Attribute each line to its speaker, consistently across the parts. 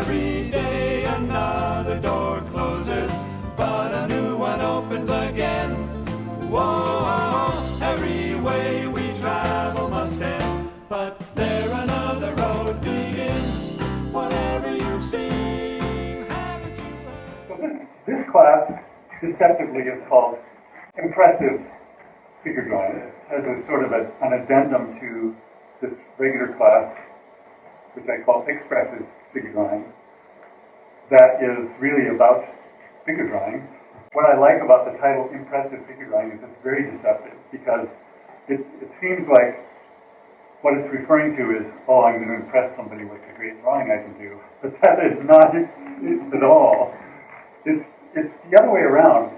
Speaker 1: Every day another door closes, but a new one opens again. Whoa, every way we travel must end, but there another road begins. Whatever you've seen, haven't you heard?
Speaker 2: So this class, deceptively, is called Impressive Figure Drawing, as a sort of an addendum to this regular class, which I call Expressive Figure Drawing, that is really about figure drawing. What I like about the title Impressive Figure Drawing is it's very deceptive, because it seems like what it's referring to is, oh, I'm going to impress somebody with the great drawing I can do. But that is not it at all. It's the other way around.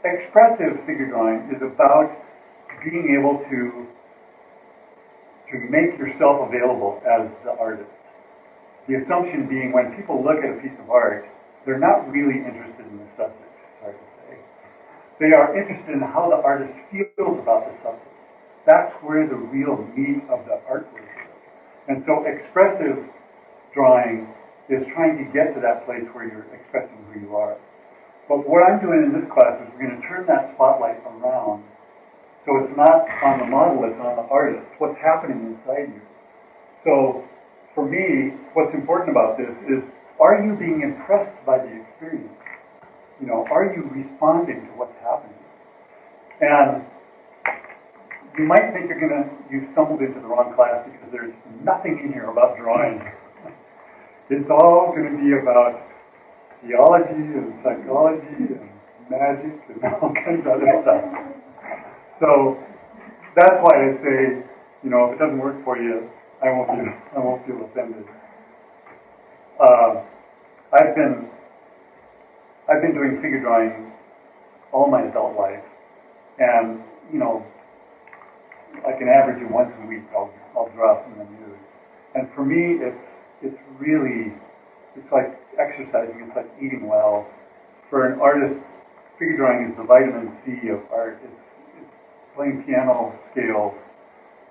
Speaker 2: Expressive figure drawing is about being able to make yourself available as the artist. The assumption being, when people look at a piece of art, they're not really interested in the subject, sorry to say. They are interested in how the artist feels about the subject. That's where the real meat of the artwork is. And so expressive drawing is trying to get to that place where you're expressing who you are. But what I'm doing in this class is we're going to turn that spotlight around. So it's not on the model, it's on the artist. What's happening inside you? So for me, what's important about this is, are you being impressed by the experience? You know, are you responding to what's happening? And you might think you've stumbled into the wrong class because there's nothing in here about drawing. It's all going to be about theology and psychology and magic and all kinds of other stuff. So that's why I say, you know, if it doesn't work for you, I won't feel offended. I've been doing figure drawing all my adult life, and you know, I can average it once a week. I'll draw from the nude, and for me, it's like exercising. It's like eating well. For an artist, figure drawing is the vitamin C of art. It's playing piano scales.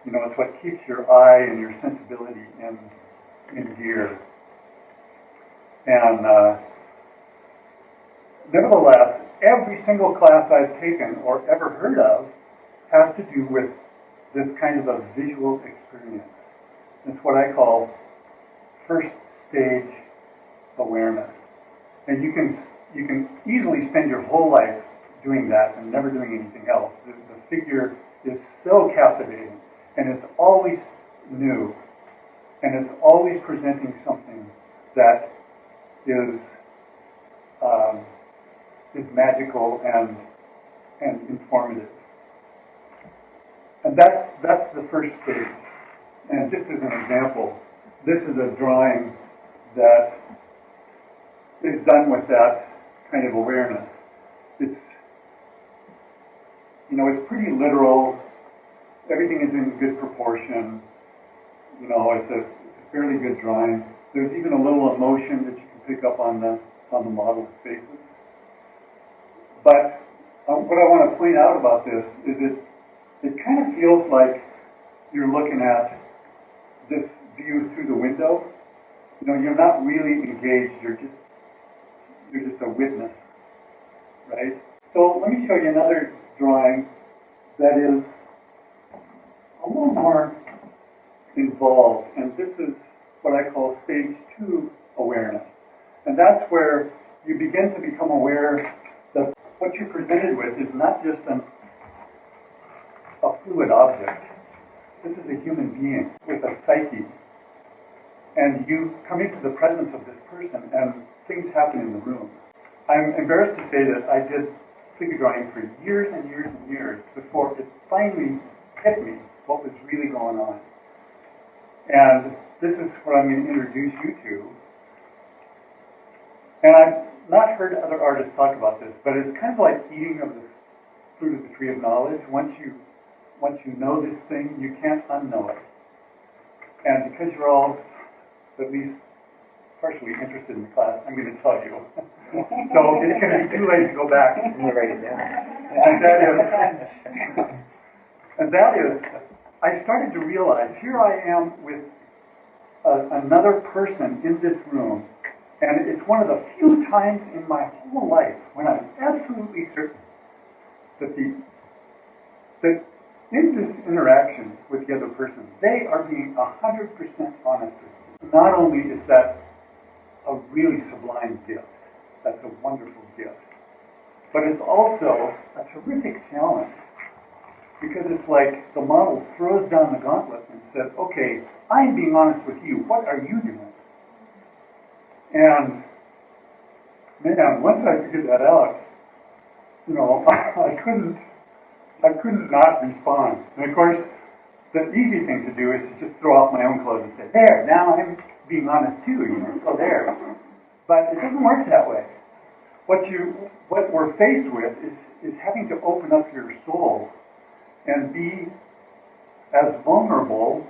Speaker 2: You know, it's what keeps your eye and your sensibility in gear. And nevertheless, every single class I've taken or ever heard of has to do with this kind of a visual experience. It's what I call first stage awareness. And you can easily spend your whole life doing that and never doing anything else. The figure is so captivating, and it's always new, and it's always presenting something that is magical and informative. And that's the first stage. And just as an example, this is a drawing that is done with that kind of awareness. It's pretty literal. Everything is in good proportion. You know, it's a fairly good drawing. There's even a little emotion that you can pick up on the model's faces. But what I want to point out about this is it kind of feels like you're looking at this view through the window. You know, you're not really engaged. You're just a witness, right? So let me show you another drawing that is a little more involved, and this is what I call stage 2 awareness. And that's where you begin to become aware that what you're presented with is not just a fluid object. This is a human being with a psyche. And you come into the presence of this person, and things happen in the room. I'm embarrassed to say that I did figure drawing for years and years and years before it finally hit me what was really going on. And this is what I'm going to introduce you to. And I've not heard other artists talk about this, but it's kind of like eating of the fruit of the tree of knowledge. Once you know this thing, you can't unknow it. And because you're all at least partially interested in the class, I'm going to tell you. So it's going to be too late to go back.
Speaker 3: I'm going to write it down.
Speaker 2: And that is, I started to realize, here I am with another person in this room, one of the few times in my whole life when I'm absolutely certain that that in this interaction with the other person, they are being 100% honest with you. Not only is that a really sublime gift, that's a wonderful gift, but it's also a terrific challenge, because it's like the model throws down the gauntlet and says, okay, I'm being honest with you, what are you doing? And man, once I figured that out, I couldn't not respond. And of course, the easy thing to do is to just throw off my own clothes and say, there, now I'm being honest too, so there. But it doesn't work that way. What we're faced with is having to open up your soul and be as vulnerable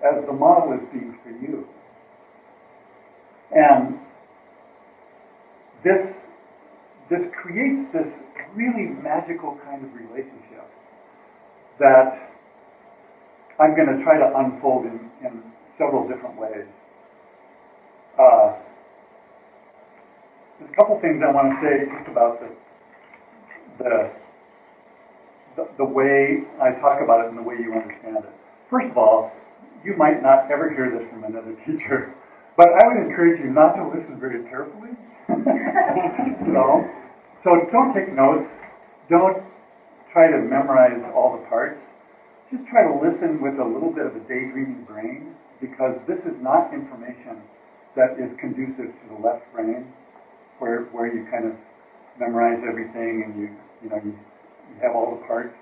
Speaker 2: as the model is being for you. And this creates this really magical kind of relationship that I'm going to try to unfold in several different ways. There's a couple things I want to say just about the way I talk about it and the way you understand it. First of all, you might not ever hear this from another teacher, but I would encourage you not to listen very carefully. So don't take notes. Don't try to memorize all the parts. Just try to listen with a little bit of a daydreaming brain, because this is not information that is conducive to the left brain, where you kind of memorize everything and you have all the parts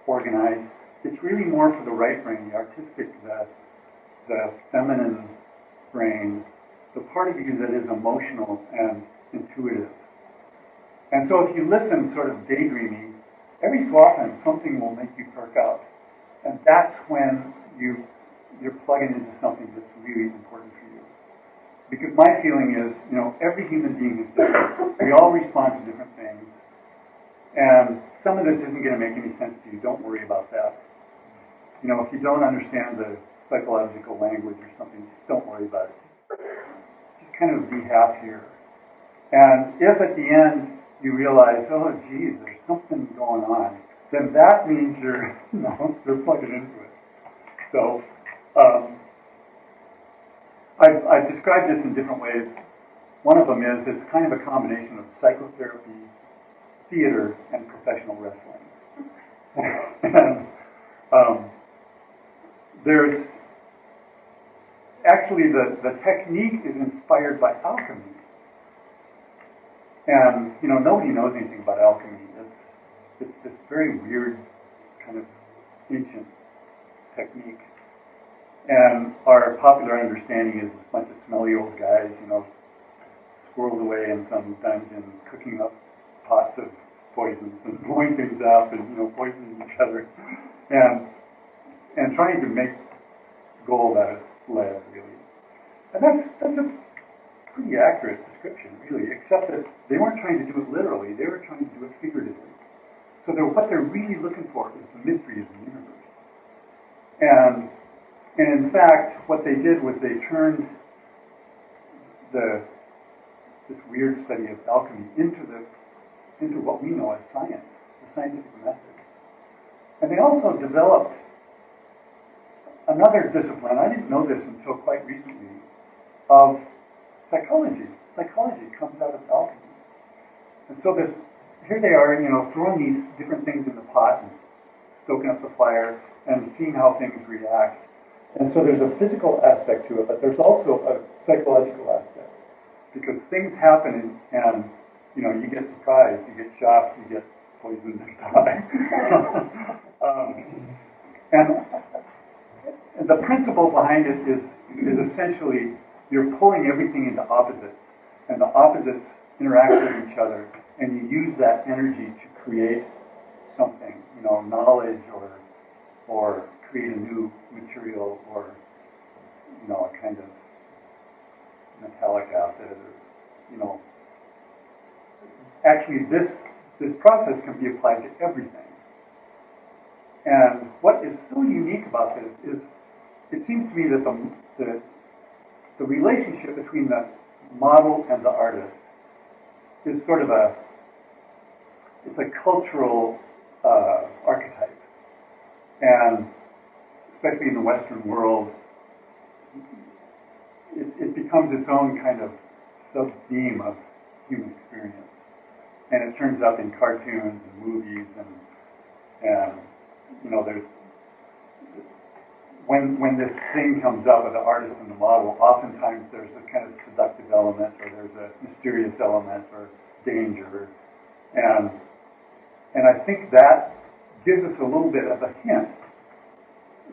Speaker 2: organized. It's really more for the right brain, the artistic, the feminine brain, the part of you that is emotional and intuitive. And so if you listen sort of daydreaming, every so often something will make you perk up. And that's when you're plugging into something that's really important for you. Because my feeling is, every human being is different. We all respond to different things. And some of this isn't going to make any sense to you. Don't worry about that. If you don't understand the psychological language or something, just don't worry about it. Just kind of be half here. And if at the end you realize, oh, geez, there's something going on, then that means you're plugging into it. So I've described this in different ways. One of them is it's kind of a combination of psychotherapy, theater, and professional wrestling. And there's actually the technique is inspired by alchemy. And nobody knows anything about alchemy. It's this very weird kind of ancient technique. And our popular understanding is a bunch of smelly old guys, squirreled away in some dungeon, cooking up pots of poisons and blowing things up and poisoning each other, and trying to make gold out of lead, really. And that's a pretty accurate description, really, except that they weren't trying to do it literally, they were trying to do it figuratively. So what they're really looking for is the mystery of the universe. And in fact, what they did was they turned this weird study of alchemy into what we know as science, the scientific method. And they also developed another discipline, I didn't know this until quite recently, of psychology. Psychology comes out of alchemy. And so here they are, throwing these different things in the pot and stoking up the fire and seeing how things react. And so there's a physical aspect to it, but there's also a psychological aspect. Because things happen and you get surprised, you get shocked, you get poisoned and die. And the principle behind it is essentially you're pulling everything into opposites, and the opposites interact with each other, and you use that energy to create something, knowledge or create a new material or a kind of metallic acid or actually this process can be applied to everything. And what is so unique about this is it seems to me that the relationship between the model and the artist is sort of it's a cultural archetype. And especially in the Western world, it becomes its own kind of sub-theme of human experience. And it turns up in cartoons and movies and you know, there's when this thing comes up of the artist and the model, oftentimes there's a kind of seductive element, or there's a mysterious element, or danger, and I think that gives us a little bit of a hint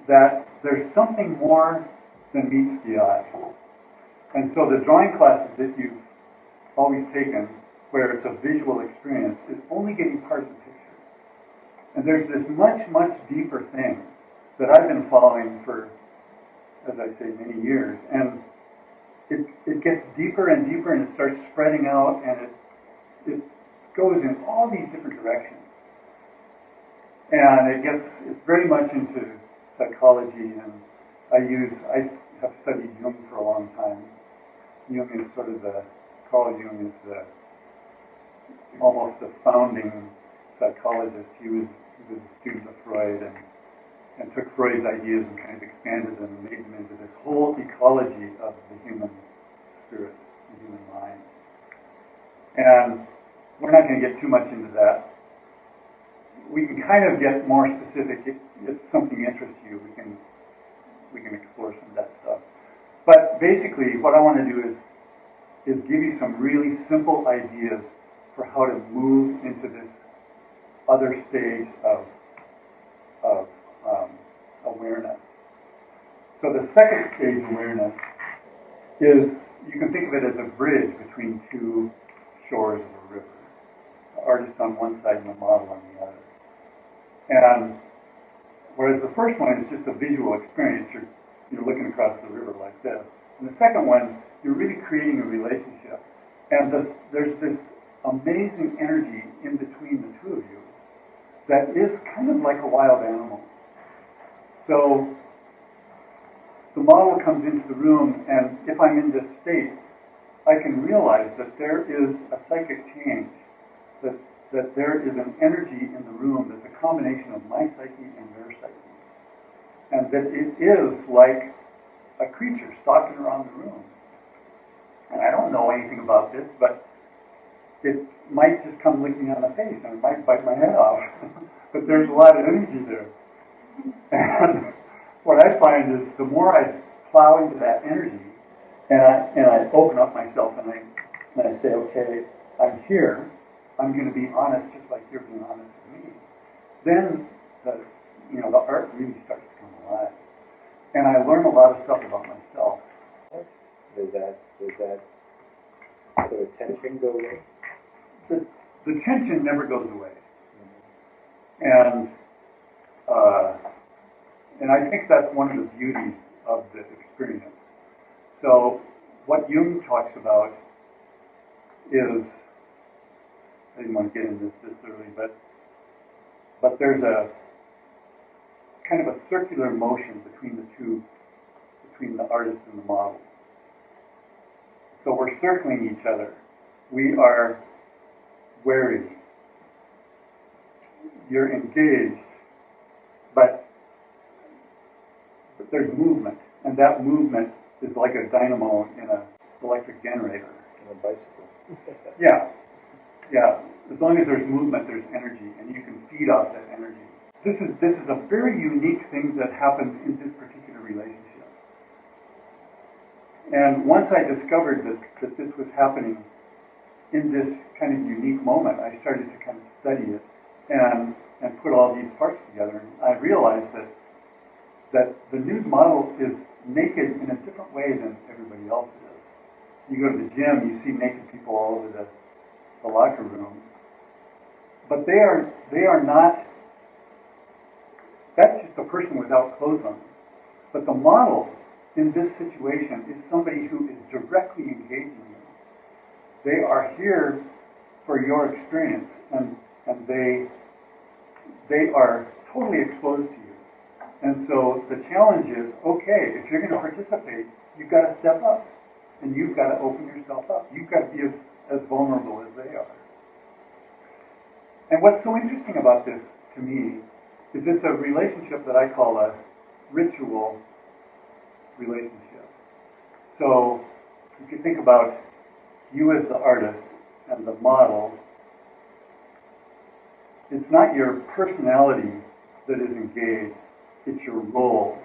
Speaker 2: that there's something more than meets the eye. And so the drawing classes that you've always taken, where it's a visual experience, is only getting part of the picture. And there's this much, much deeper thing that I've been following for, as I say, many years. And it gets deeper and deeper, and it starts spreading out, and it goes in all these different directions. And it's very much into psychology, and I have studied Jung for a long time. Jung is sort of Carl Jung is almost the founding psychologist. He was a student of Freud and took Freud's ideas and kind of expanded them and made them into this whole ecology of the human spirit, the human mind. And we're not going to get too much into that. We can kind of get more specific if something interests you. We can explore some of that stuff. But basically, what I want to do is give you some really simple ideas for how to move into this other stage of awareness. So the second stage awareness is, you can think of it as a bridge between two shores of a river. The artist on one side and the model on the other. And whereas the first one is just a visual experience, you're looking across the river like this. And the second one, you're really creating a relationship. And there's this amazing energy in between the two of you that is kind of like a wild animal. So the model comes into the room, and if I'm in this state, I can realize that there is a psychic change, that there is an energy in the room that's a combination of my psyche and their psyche. And that it is like a creature stalking around the room. And I don't know anything about this, but it might just come lick me on the face, and it might bite my head off. But there's a lot of energy there. And what I find is the more I plow into that energy, and I open up myself, and I say, okay, I'm here, I'm going to be honest just like you're being honest with me, then the art really starts to come alive. And I learn a lot of stuff about myself.
Speaker 3: Does that sort of tension go away?
Speaker 2: The tension never goes away. And I think that's one of the beauties of the experience. So what Jung talks about is, I didn't want to get into this early, but there's a kind of a circular motion between the two, between the artist and the model. So we're circling each other. We are wary. You're engaged, but there's movement, and that movement is like a dynamo in an electric generator.
Speaker 3: On a bicycle.
Speaker 2: Yeah. As long as there's movement, there's energy, and you can feed off that energy. This is a very unique thing that happens in this particular relationship. And once I discovered that this was happening in this kind of unique moment, I started to kind of study it and put all these parts together. And I realized that the nude model is naked in a different way than everybody else is. You go to the gym, you see naked people all over the locker room, but they are not. That's just a person without clothes on. But the model in this situation is somebody who is directly engaging you. They are here for your experience, and they are totally exposed to you. And so the challenge is, okay, if you're going to participate, you've got to step up. and you've got to open yourself up. You've got to be as vulnerable as they are. And what's so interesting about this, to me, is it's a relationship that I call a ritual relationship. So, if you think about you as the artist and the model, it's not your personality that is engaged, it's your role.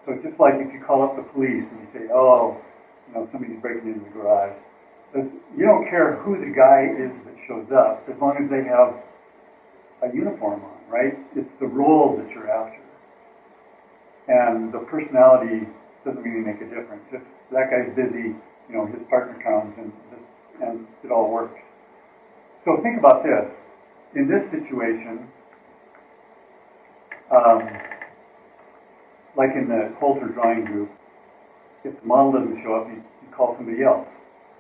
Speaker 2: So just like if you call up the police and you say, oh, somebody's breaking into the garage, you don't care who the guy is that shows up, as long as they have a uniform on, right? It's the role that you're after. And the personality doesn't really make a difference. If that guy's busy, his partner comes and it all works. So think about this. In this situation, like in the Coulter drawing group, if the model doesn't show up, you call somebody else.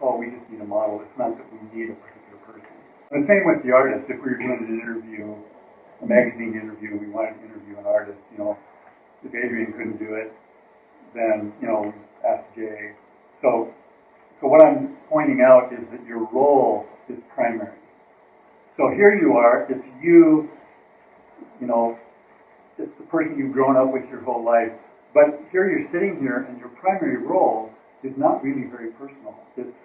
Speaker 2: Oh, we just need a model. It's not that we need a particular person. And the same with the artist. If we were doing an interview, a magazine interview, we wanted to interview an artist, if Adrian couldn't do it, then, we asked Jay. So what I'm pointing out is that your role is primary. So here you are, it's you, it's the person you've grown up with your whole life. But here you're sitting here, and your primary role is not really very personal. It's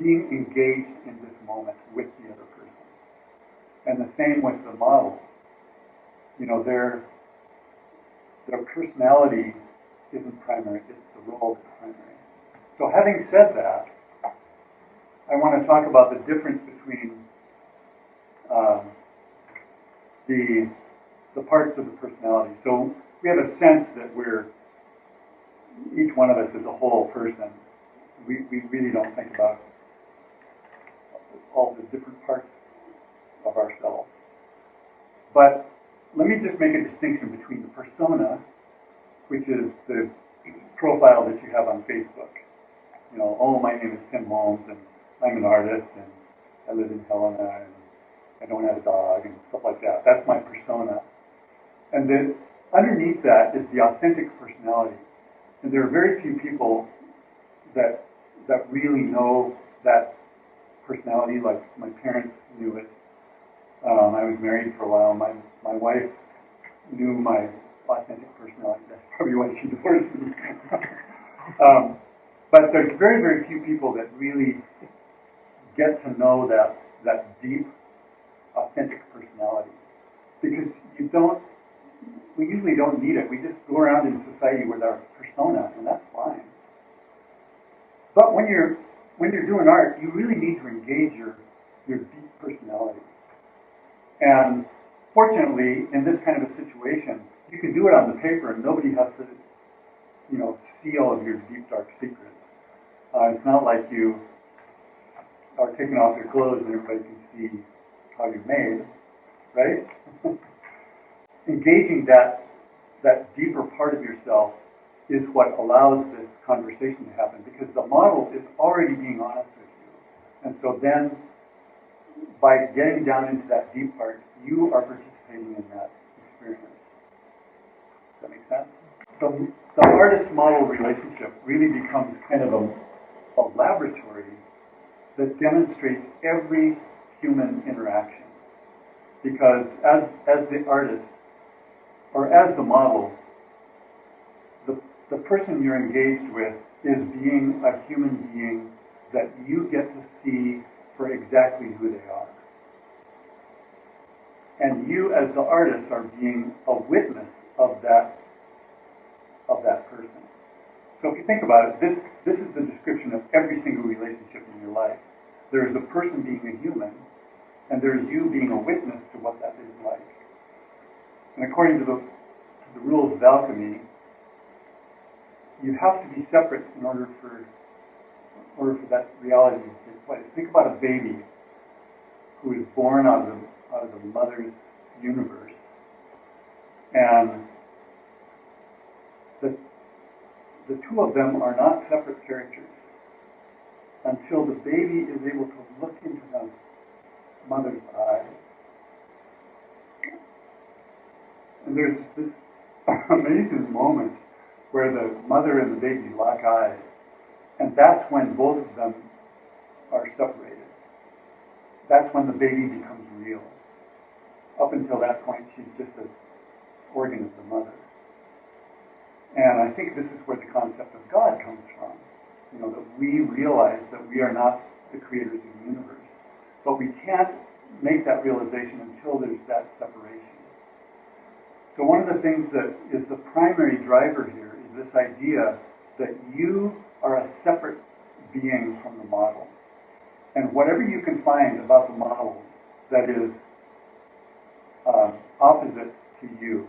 Speaker 2: being engaged in this moment with the other person. And the same with the model. Their personality isn't primary, it's the role that's primary. So having said that, I want to talk about the difference between the parts of the personality. So we have a sense that each one of us is a whole person. We really don't think about all the different parts of ourselves. But let me just make a distinction between the persona, which is the profile that you have on Facebook. My name is Tim Holmes, and I'm an artist, and I live in Helena, and I don't have a dog, and stuff like that. That's my persona. And then underneath that is the authentic personality. And there are very few people that really know that personality, like my parents knew it. I was married for a while. My wife knew my authentic personality. That's probably why she divorced me. But there's very, very few people that really get to know that deep, authentic personality. Because we usually don't need it. We just go around in society with our persona, and that's fine. But when you're doing art, you really need to engage your deep personality. And fortunately, in this kind of a situation, you can do it on the paper, and nobody has to, see all of your deep, dark secrets. It's not like you are taking off your clothes and everybody can see how you're made, right? Engaging that deeper part of yourself is what allows this conversation to happen, because the model is already being honest with you. And so then, by getting down into that deep part, you are participating in that experience. Does that make sense? The artist-model relationship really becomes kind of a laboratory that demonstrates every human interaction. Because as the artist, or as the model, the person you're engaged with is being a human being that you get to see for exactly who they are. And you, as the artist, are being a witness of that person. So if you think about it, this is the description of every single relationship in your life. There is a person being a human, and there is you being a witness to what that is like. And according to the rules of alchemy, you have to be separate in order for that reality to take place. Think about a baby who is born out of the mother's universe, and the two of them are not separate characters until the baby is able to look into the mother's eyes. And there's this amazing moment where the mother and the baby lock eyes. And that's when both of them are separated. That's when the baby becomes real. Up until that point, she's just an organ of the mother. And I think this is where the concept of God comes from. You know, that we realize that we are not the creators of the universe. But we can't make that realization until there's that separation. So one of the things that is the primary driver here is this idea that you are a separate being from the model. And whatever you can find about the model that is opposite to you,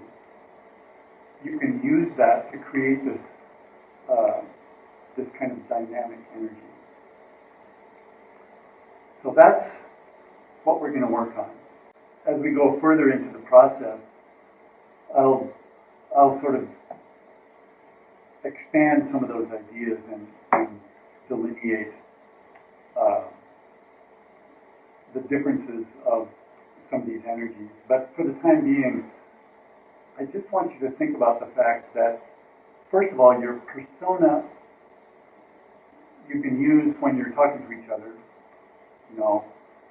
Speaker 2: you can use that to create this this kind of dynamic energy. So that's what we're going to work on. As we go further into the process, I'll sort of expand some of those ideas and delineate the differences of some of these energies. But for the time being, I just want you to think about the fact that, first of all, your persona you can use when you're talking to each other, you know,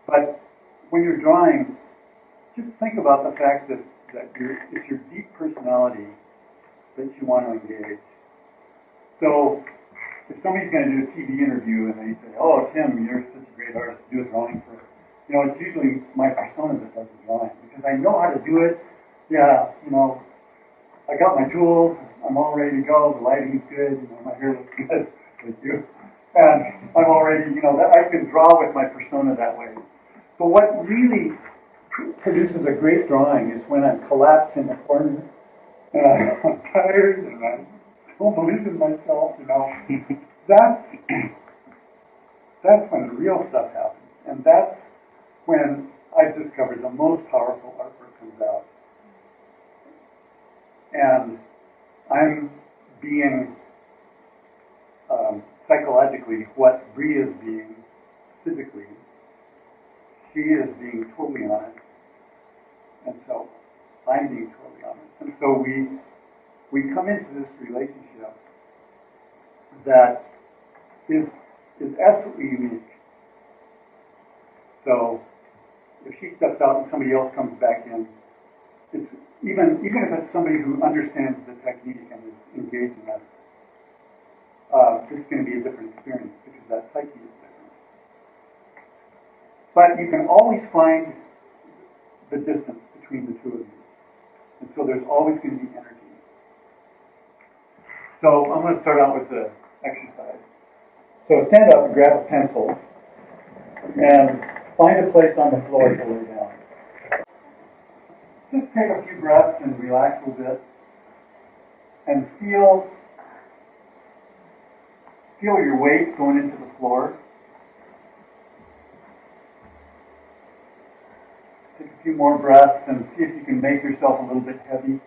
Speaker 2: but when you're drawing, just think about the fact that it's your deep personality that you want to engage. So if somebody's going to do a TV interview and they say, "Oh, Tim, you're such a great artist, do a drawing for us," you know, it's usually my persona that does the drawing because I know how to do it. Yeah, you know, I got my tools, I'm all ready to go, the lighting's good, you know, my hair looks good, thank you. And I'm already, you know, I can draw with my persona that way. But what really produces a great drawing is when I'm collapsed in the corner and I'm tired and I don't believe in myself, you know. That's when the real stuff happens. And that's when I've discovered the most powerful artwork comes out. And I'm being psychologically what Bree is being physically. She is being totally honest, and so I'm being totally honest. And so we come into this relationship that is absolutely unique. So if she steps out and somebody else comes back in, it's even if it's somebody who understands the technique and is engaging us, it's going to be a different experience because that psyche is different. But you can always find the distance between the two of you. And so there's always going to be energy. So I'm going to start out with the exercise. So stand up and grab a pencil and find a place on the floor to lay down. Just take a few breaths and relax a little bit and feel your weight going into the floor. Take a few more breaths and see if you can make yourself a little bit heavy.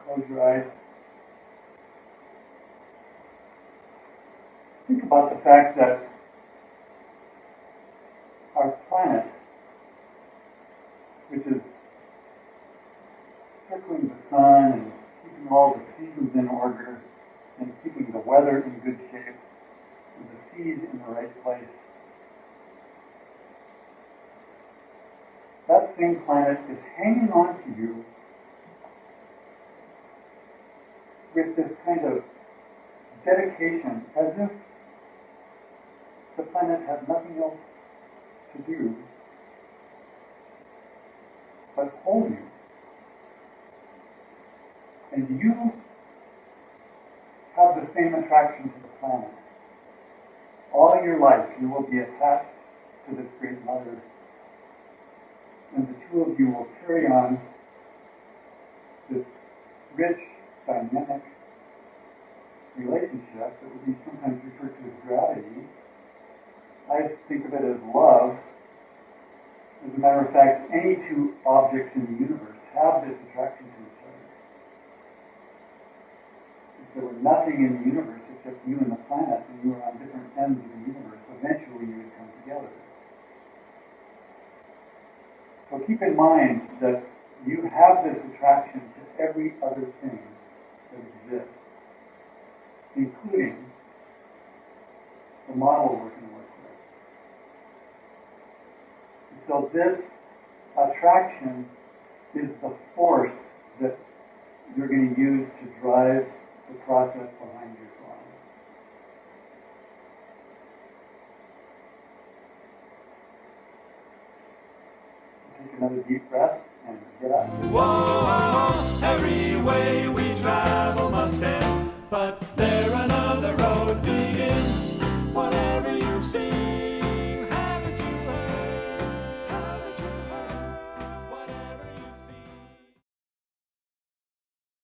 Speaker 2: Close your eyes. Think about the fact that our planet, which is circling the sun and keeping all the seasons in order and keeping the weather in good shape and the seeds in the right place, that same planet is hanging on to you with this kind of dedication as if the planet had nothing else to do but hold you. And you have the same attraction to the planet. All your life you will be attached to this great mother. And the two of you will carry on this rich, dynamic relationship that would be sometimes referred to as gravity. I think of it as love. As a matter of fact, any two objects in the universe have this attraction to each other. If there were nothing in the universe except you and the planet, and you were on different ends of the universe, eventually you would come together. So keep in mind that you have this attraction to every other thing that exists, including the model we're going to work with. And so this attraction is the force that you're going to use to drive the process behind your drawing. Take another deep breath and get up.
Speaker 1: Whoa, every way we travel must end, but there